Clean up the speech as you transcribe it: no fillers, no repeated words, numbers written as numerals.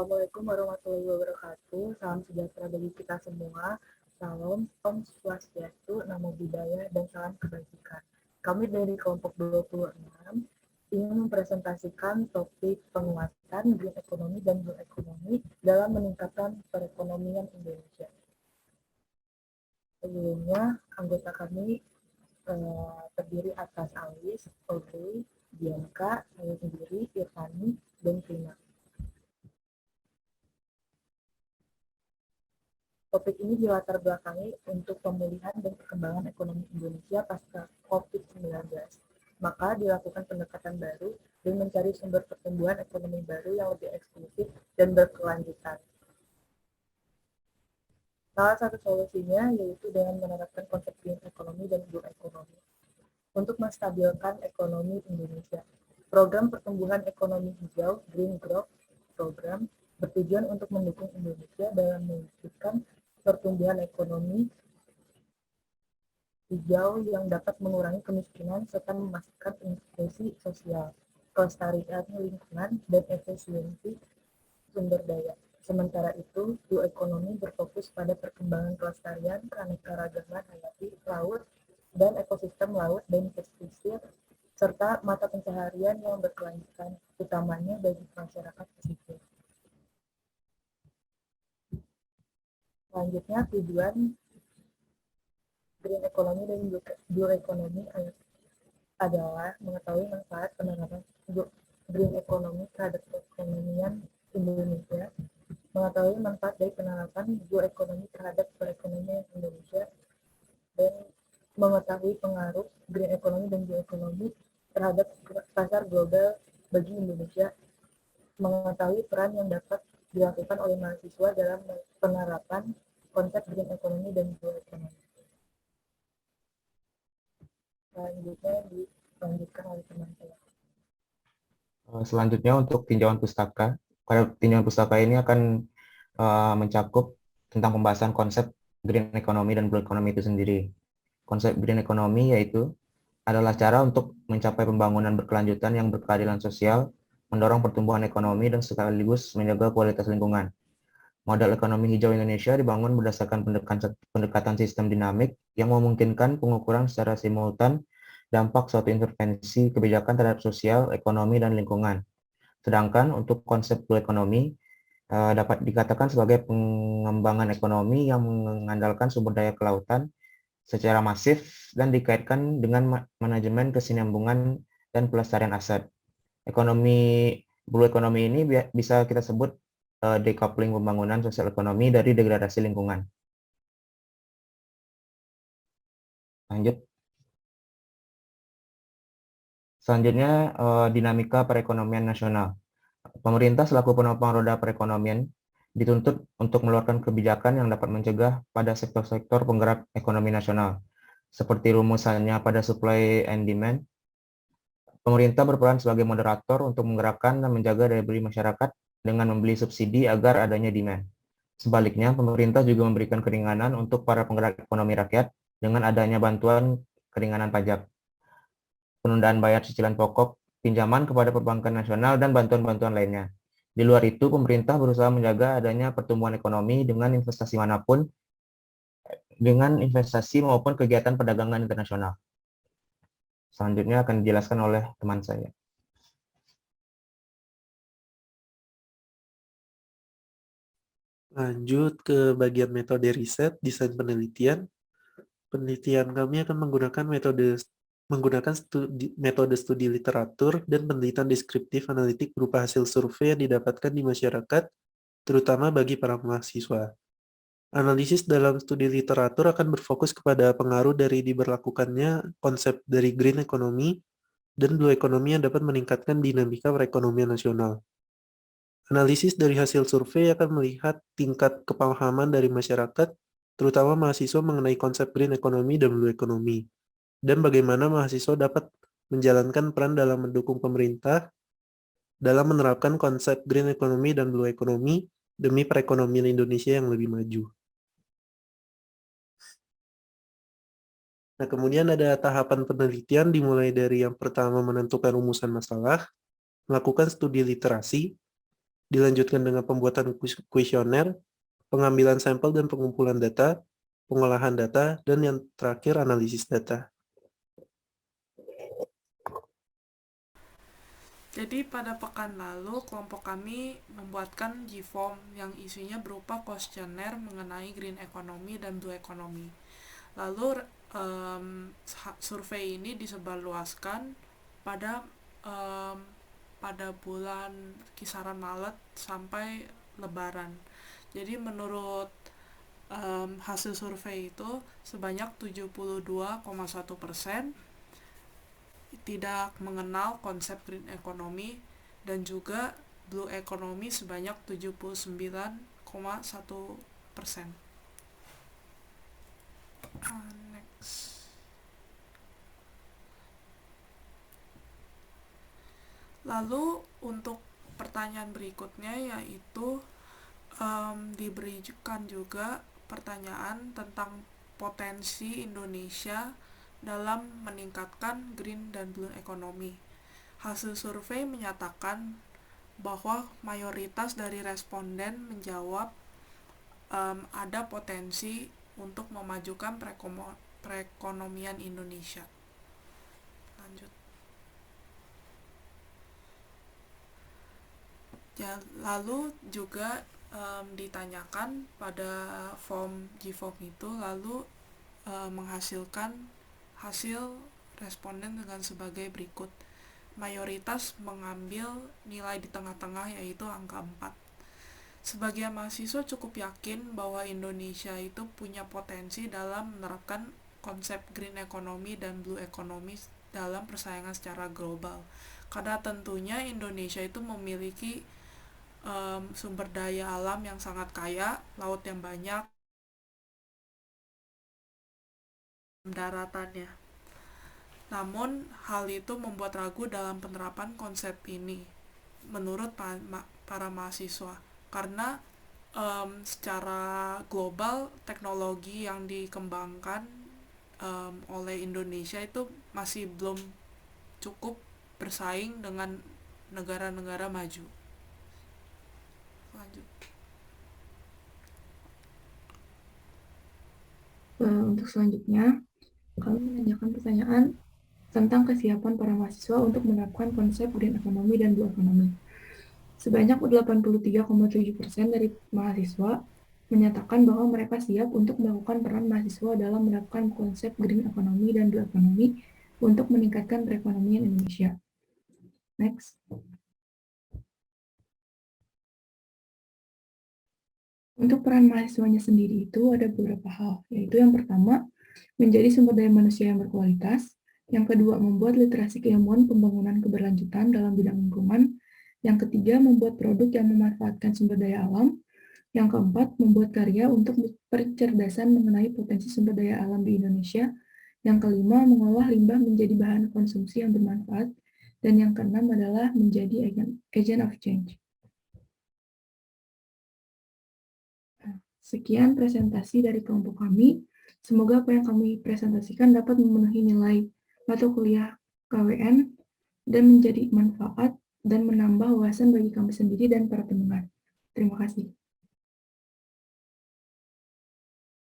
Assalamualaikum warahmatullahi wabarakatuh. Salam sejahtera bagi kita semua. Salam, Om Swastiastu, Namo Buddhaya, dan salam kebajikan. Kami dari kelompok 26 ingin mempresentasikan topik penguatan green economy dan blue economy dalam meningkatkan perekonomian Indonesia. Sebelumnya, anggota kami terdiri atas Alis, Audrey, Bianca, saya sendiri, Irfani, dan Trina. Topik ini dilatar belakangi untuk pemulihan dan perkembangan ekonomi Indonesia pasca COVID-19. Maka dilakukan pendekatan baru dan mencari sumber pertumbuhan ekonomi baru yang lebih eksklusif dan berkelanjutan. Salah satu solusinya yaitu dengan menerapkan konsep green economy dan blue economy untuk menstabilkan ekonomi Indonesia. Program pertumbuhan ekonomi hijau Green Growth Program bertujuan untuk mendukung Indonesia dalam mewujudkan pertumbuhan ekonomi hijau yang dapat mengurangi kemiskinan serta memastikan inklusi sosial, kelestarian lingkungan, dan efisiensi sumber daya. Sementara itu, blue economy berfokus pada perkembangan kelestarian, keanekaragaman hayati laut, dan ekosistem laut dan pesisir, serta mata pencaharian yang berkelanjutan, utamanya bagi masyarakat pesisir. Selanjutnya, tujuan green economy dan blue economy adalah mengetahui manfaat penerapan green economy terhadap perekonomian Indonesia, mengetahui manfaat dari penerapan blue economy terhadap perekonomian Indonesia, dan mengetahui pengaruh green economy dan blue economy terhadap pasar global bagi Indonesia, mengetahui peran yang dapat dilakukan oleh mahasiswa dalam penerapan konsep green economy dan blue economy. Selanjutnya dilanjutkan oleh teman saya. Selanjutnya untuk tinjauan pustaka. Pada tinjauan pustaka ini akan mencakup tentang pembahasan konsep green economy dan blue economy itu sendiri. Konsep green economy yaitu adalah cara untuk mencapai pembangunan berkelanjutan yang berkeadilan sosial, mendorong pertumbuhan ekonomi, dan sekaligus menjaga kualitas lingkungan. Model ekonomi hijau Indonesia dibangun berdasarkan pendekatan sistem dinamik yang memungkinkan pengukuran secara simultan dampak suatu intervensi kebijakan terhadap sosial, ekonomi, dan lingkungan. Sedangkan untuk konsep blue economy dapat dikatakan sebagai pengembangan ekonomi yang mengandalkan sumber daya kelautan secara masif dan dikaitkan dengan manajemen kesinambungan dan pelestarian aset. Ekonomi blue economy ini bisa kita sebut decoupling pembangunan sosial ekonomi dari degradasi lingkungan. Lanjut. Selanjutnya, dinamika perekonomian nasional. Pemerintah selaku penopang roda perekonomian dituntut untuk mengeluarkan kebijakan yang dapat mencegah pada sektor-sektor penggerak ekonomi nasional. Seperti rumusannya pada supply and demand, pemerintah berperan sebagai moderator untuk menggerakkan dan menjaga daya beli masyarakat dengan membeli subsidi agar adanya demand. Sebaliknya, pemerintah juga memberikan keringanan untuk para penggerak ekonomi rakyat dengan adanya bantuan keringanan pajak, penundaan bayar cicilan pokok, pinjaman kepada perbankan nasional, dan bantuan-bantuan lainnya. Di luar itu, pemerintah berusaha menjaga adanya pertumbuhan ekonomi dengan investasi manapun, dengan investasi maupun kegiatan perdagangan internasional. Selanjutnya akan dijelaskan oleh teman saya. Lanjut ke bagian metode riset, desain penelitian. Penelitian kami akan menggunakan metode studi literatur dan penelitian deskriptif analitik berupa hasil survei yang didapatkan di masyarakat, terutama bagi para mahasiswa. Analisis dalam studi literatur akan berfokus kepada pengaruh dari diberlakukannya konsep dari green economy dan blue economy yang dapat meningkatkan dinamika perekonomian nasional. Analisis dari hasil survei akan melihat tingkat kepahaman dari masyarakat, terutama mahasiswa mengenai konsep green economy dan blue economy, dan bagaimana mahasiswa dapat menjalankan peran dalam mendukung pemerintah dalam menerapkan konsep green economy dan blue economy demi perekonomian Indonesia yang lebih maju. Nah, kemudian ada tahapan penelitian dimulai dari yang pertama menentukan rumusan masalah, melakukan studi literasi, Dilanjutkan dengan pembuatan kuesioner, pengambilan sampel dan pengumpulan data, pengolahan data, dan yang terakhir analisis data. Jadi pada pekan lalu, kelompok kami membuatkan G-form yang isinya berupa kuesioner mengenai green economy dan blue economy. Lalu survei ini disebarluaskan pada pada bulan kisaran Maret sampai Lebaran. Jadi menurut hasil survei itu sebanyak 72,1% tidak mengenal konsep green economy dan juga blue economy sebanyak 79,1%. Next. Lalu untuk pertanyaan berikutnya yaitu diberikan juga pertanyaan tentang potensi Indonesia dalam meningkatkan green dan blue economy. Hasil survei menyatakan bahwa mayoritas dari responden menjawab ada potensi untuk memajukan perekonomian Indonesia. Lanjut. Ya, lalu juga ditanyakan pada form G-form itu lalu menghasilkan hasil responden dengan sebagai berikut. Mayoritas mengambil nilai di tengah-tengah yaitu angka 4. Sebagian mahasiswa cukup yakin bahwa Indonesia itu punya potensi dalam menerapkan konsep green economy dan blue economy dalam persaingan secara global. Karena tentunya Indonesia itu memiliki sumber daya alam yang sangat kaya, laut yang banyak, daratannya. Namun, hal itu membuat ragu dalam penerapan konsep ini, menurut para mahasiswa. Karena secara global, teknologi yang dikembangkan oleh Indonesia itu masih belum cukup bersaing dengan negara-negara maju. Lanjut. Untuk selanjutnya, kami menanyakan pertanyaan tentang kesiapan para mahasiswa untuk menerapkan konsep green economy dan blue economy. Sebanyak 83,7% dari mahasiswa menyatakan bahwa mereka siap untuk melakukan peran mahasiswa dalam menerapkan konsep green economy dan blue economy untuk meningkatkan perekonomian Indonesia. Next. Untuk peran mahasiswanya sendiri itu ada beberapa hal, yaitu yang pertama, menjadi sumber daya manusia yang berkualitas, yang kedua, membuat literasi keilmuan pembangunan keberlanjutan dalam bidang lingkungan, yang ketiga, membuat produk yang memanfaatkan sumber daya alam, yang keempat, membuat karya untuk percerdasan mengenai potensi sumber daya alam di Indonesia, yang kelima, mengolah limbah menjadi bahan konsumsi yang bermanfaat, dan yang keenam adalah menjadi agent of change. Sekian presentasi dari kelompok kami. Semoga apa yang kami presentasikan dapat memenuhi nilai mata kuliah KWN dan menjadi manfaat dan menambah wawasan bagi kami sendiri dan para pendengar. Terima kasih.